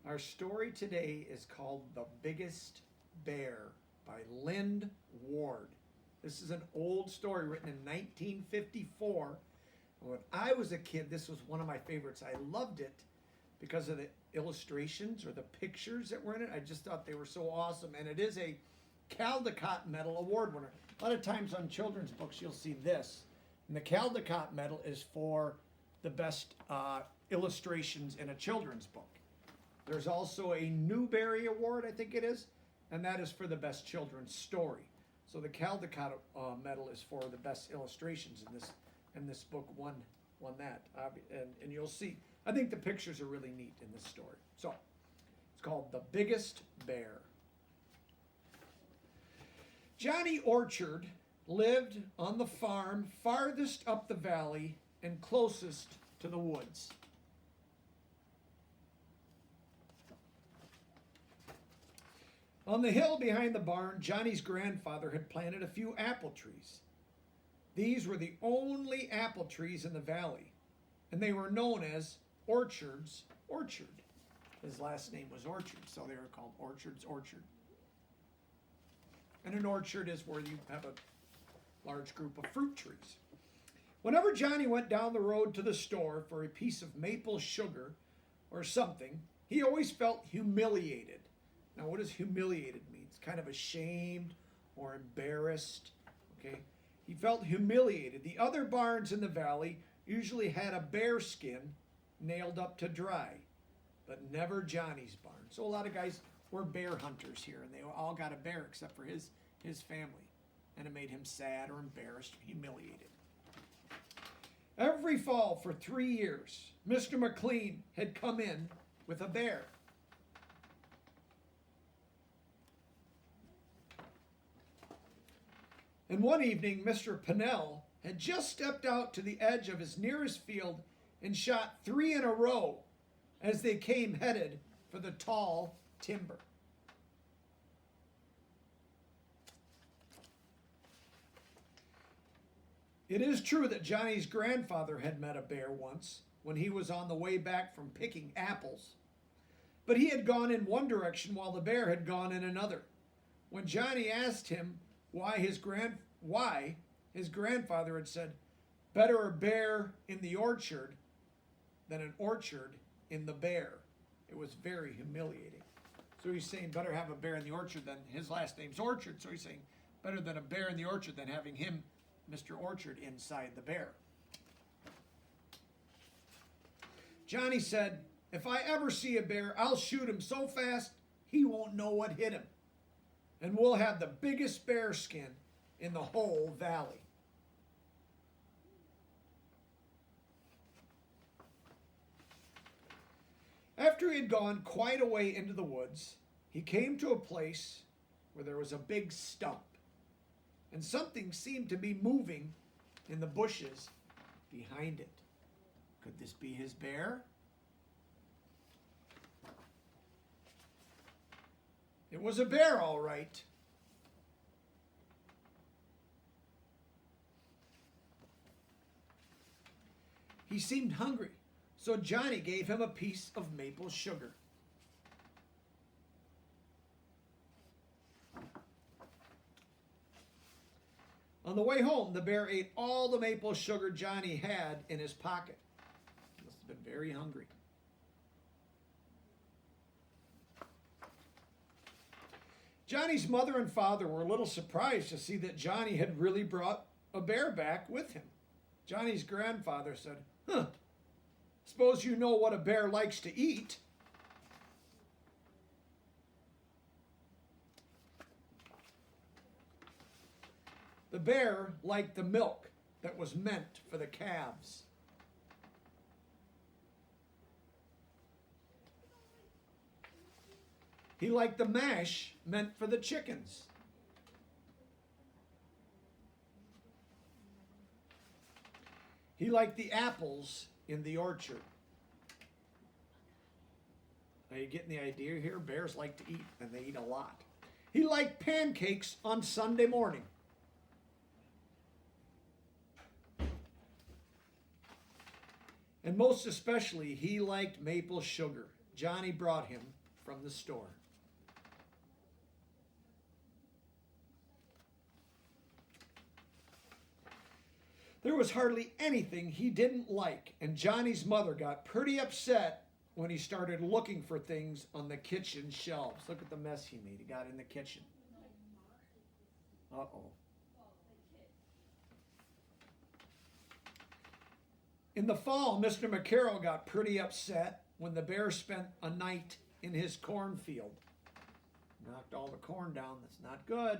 Our story today is called The Biggest Bear by Lynd Ward. This is an old story written in 1954. When I was a kid, this was one of my favorites. I loved it because of the illustrations or the pictures that were in it. I just thought they were so awesome. And it is a Caldecott Medal Award winner. A lot of times on children's books, you'll see this. And the Caldecott Medal is for the best illustrations in a children's book. There's also a Newbery Award, I think it is, and that is for the best children's story. So the Caldecott Medal is for the best illustrations in this book. Won that, and you'll see. I think the pictures are really neat in this story. So it's called The Biggest Bear. Johnny Orchard lived on the farm farthest up the valley and closest to the woods. On the hill behind the barn, Johnny's grandfather had planted a few apple trees. These were the only apple trees in the valley, and they were known as Orchard's Orchard. His last name was Orchard, so they were called Orchard's Orchard. And an orchard is where you have a large group of fruit trees. Whenever Johnny went down the road to the store for a piece of maple sugar or something, he always felt humiliated. Now, what does humiliated mean? It's kind of ashamed or embarrassed, okay? He felt humiliated. The other barns in the valley usually had a bear skin nailed up to dry, but never Johnny's barn. So a lot of guys were bear hunters here, and they all got a bear except for his family, and it made him sad or embarrassed or humiliated. Every fall for 3 years, Mr. McLean had come in with a bear. And one evening, Mr. Pennell had just stepped out to the edge of his nearest field and shot 3 in a row as they came headed for the tall timber. It is true that Johnny's grandfather had met a bear once when he was on the way back from picking apples, but he had gone in one direction while the bear had gone in another. When Johnny asked him why his grandfather had said, "Better a bear in the orchard than an orchard in the bear," it was very humiliating. So he's saying better have a bear in the orchard than his last name's Orchard. So he's saying better than a bear in the orchard than having him, Mr. Orchard, inside the bear. Johnny said, "If I ever see a bear, I'll shoot him so fast he won't know what hit him. And we'll have the biggest bear skin in the whole valley." After he had gone quite a way into the woods, he came to a place where there was a big stump, and something seemed to be moving in the bushes behind it. Could this be his bear? It was a bear, all right. He seemed hungry, so Johnny gave him a piece of maple sugar. On the way home, the bear ate all the maple sugar Johnny had in his pocket. He must have been very hungry. Johnny's mother and father were a little surprised to see that Johnny had really brought a bear back with him. Johnny's grandfather said, "Suppose you know what a bear likes to eat." The bear liked the milk that was meant for the calves. He liked the mash meant for the chickens. He liked the apples in the orchard. Are you getting the idea here? Bears like to eat, and they eat a lot. He liked pancakes on Sunday morning. And most especially, he liked maple sugar. Johnny brought him from the store. There was hardly anything he didn't like, and Johnny's mother got pretty upset when he started looking for things on the kitchen shelves. Look at the mess he made. He got in the kitchen. Uh-oh. In the fall, Mr. McCarroll got pretty upset when the bear spent a night in his cornfield. Knocked all the corn down. That's not good.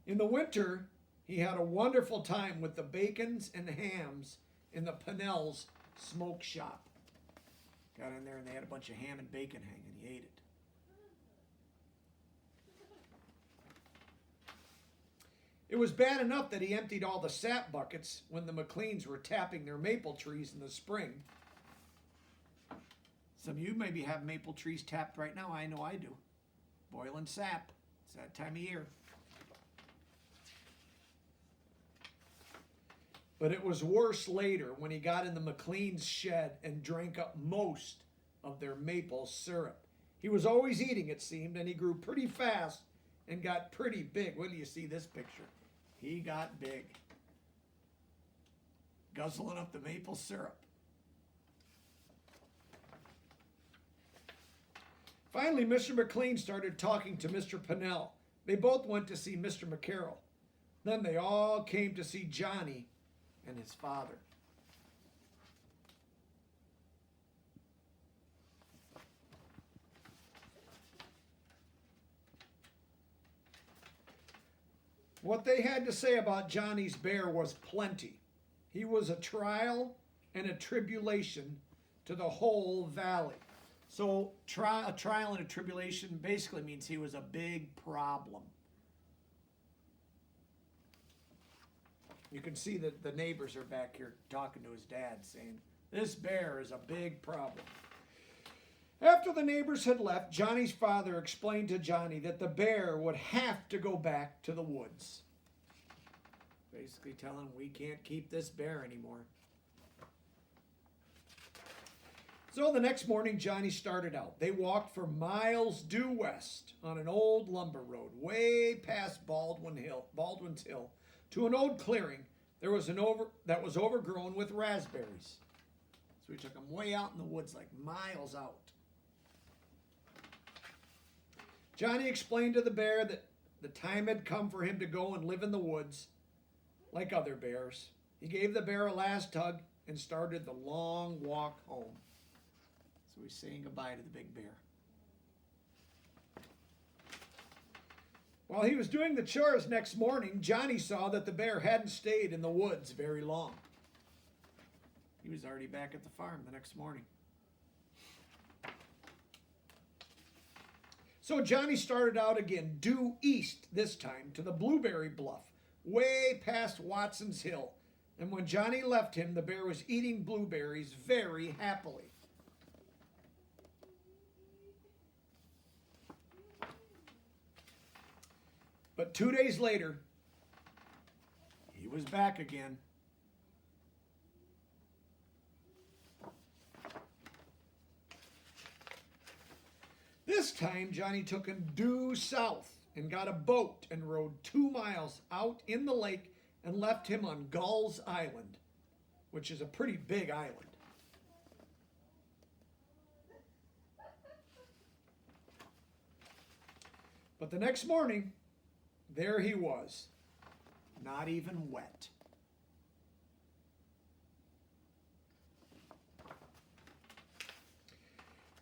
In the winter, he had a wonderful time with the bacons and hams in the Pennell's smoke shop. Got in there and they had a bunch of ham and bacon hanging. He ate it. It was bad enough that he emptied all the sap buckets when the McLeans were tapping their maple trees in the spring. Some of you maybe have maple trees tapped right now. I know I do. Boiling sap. It's that time of year. But it was worse later when he got in the McLean's shed and drank up most of their maple syrup. He was always eating, it seemed, and he grew pretty fast and got pretty big. Wait till you see this picture. He got big. Guzzling up the maple syrup. Finally, Mr. McLean started talking to Mr. Pennell. They both went to see Mr. McCarroll. Then they all came to see Johnny and his father. What they had to say about Johnny's bear was plenty. He was a trial and a tribulation to the whole valley. So a trial and a tribulation basically means he was a big problem. You can see that the neighbors are back here talking to his dad, saying, this bear is a big problem. After the neighbors had left, Johnny's father explained to Johnny that the bear would have to go back to the woods. Basically telling him, we can't keep this bear anymore. So the next morning, Johnny started out. They walked for miles due west on an old lumber road, way past Baldwin's Hill, to an old clearing that was overgrown with raspberries. So we took them way out in the woods, like miles out. Johnny explained to the bear that the time had come for him to go and live in the woods like other bears. He gave the bear a last hug and started the long walk home. So he's saying goodbye to the big bear. While he was doing the chores next morning, Johnny saw that the bear hadn't stayed in the woods very long. He was already back at the farm the next morning. So Johnny started out again, due east this time, to the Blueberry Bluff, way past Watson's Hill. And when Johnny left him, the bear was eating blueberries very happily. But 2 days later, he was back again. This time, Johnny took him due south and got a boat and rowed 2 miles out in the lake and left him on Gull's Island, which is a pretty big island. But the next morning, there he was, not even wet.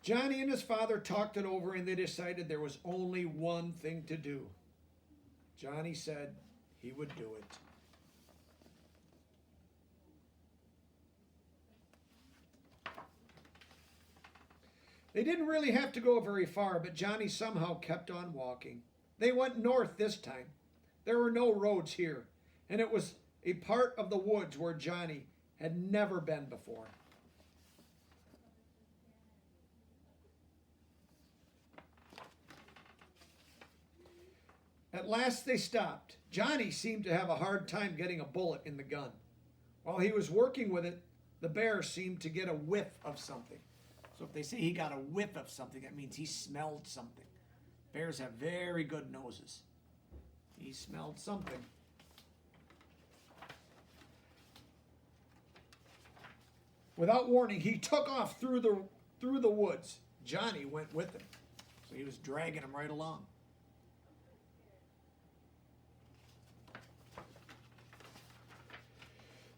Johnny and his father talked it over and they decided there was only one thing to do. Johnny said he would do it. They didn't really have to go very far, but Johnny somehow kept on walking. They went north this time. There were no roads here, and it was a part of the woods where Johnny had never been before. At last they stopped. Johnny seemed to have a hard time getting a bullet in the gun. While he was working with it, the bear seemed to get a whiff of something. So if they say he got a whiff of something, that means he smelled something. Bears have very good noses. He smelled something. Without warning, he took off through the woods. Johnny went with him, so he was dragging him right along.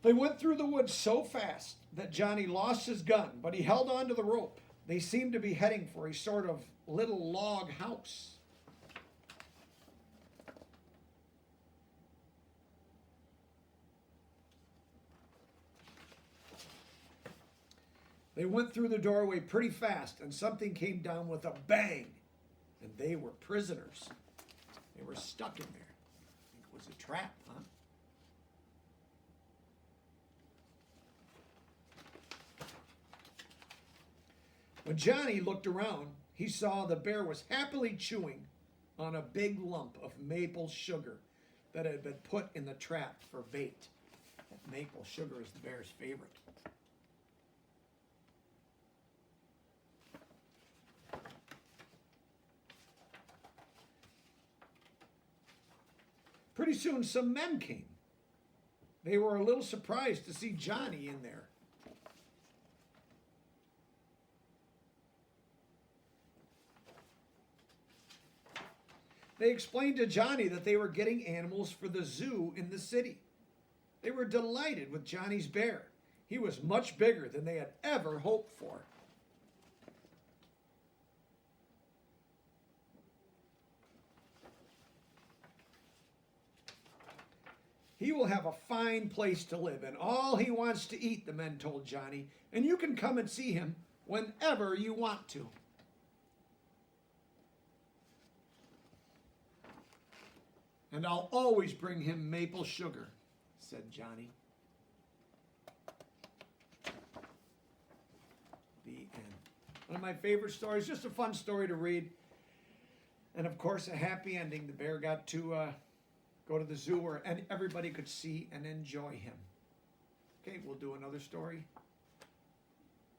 They went through the woods so fast that Johnny lost his gun, but he held on to the rope. They seemed to be heading for a sort of little log house. They went through the doorway pretty fast, and something came down with a bang, and they were prisoners. They were stuck in there. I think it was a trap, huh? When Johnny looked around, he saw the bear was happily chewing on a big lump of maple sugar that had been put in the trap for bait. That maple sugar is the bear's favorite. Pretty soon some men came. They were a little surprised to see Johnny in there. They explained to Johnny that they were getting animals for the zoo in the city. They were delighted with Johnny's bear. He was much bigger than they had ever hoped for. He will have a fine place to live, and all he wants to eat, the men told Johnny, and you can come and see him whenever you want to. And I'll always bring him maple sugar, said Johnny. The end. One of my favorite stories, just a fun story to read. And of course, a happy ending. The bear got to go to the zoo where everybody could see and enjoy him. Okay, we'll do another story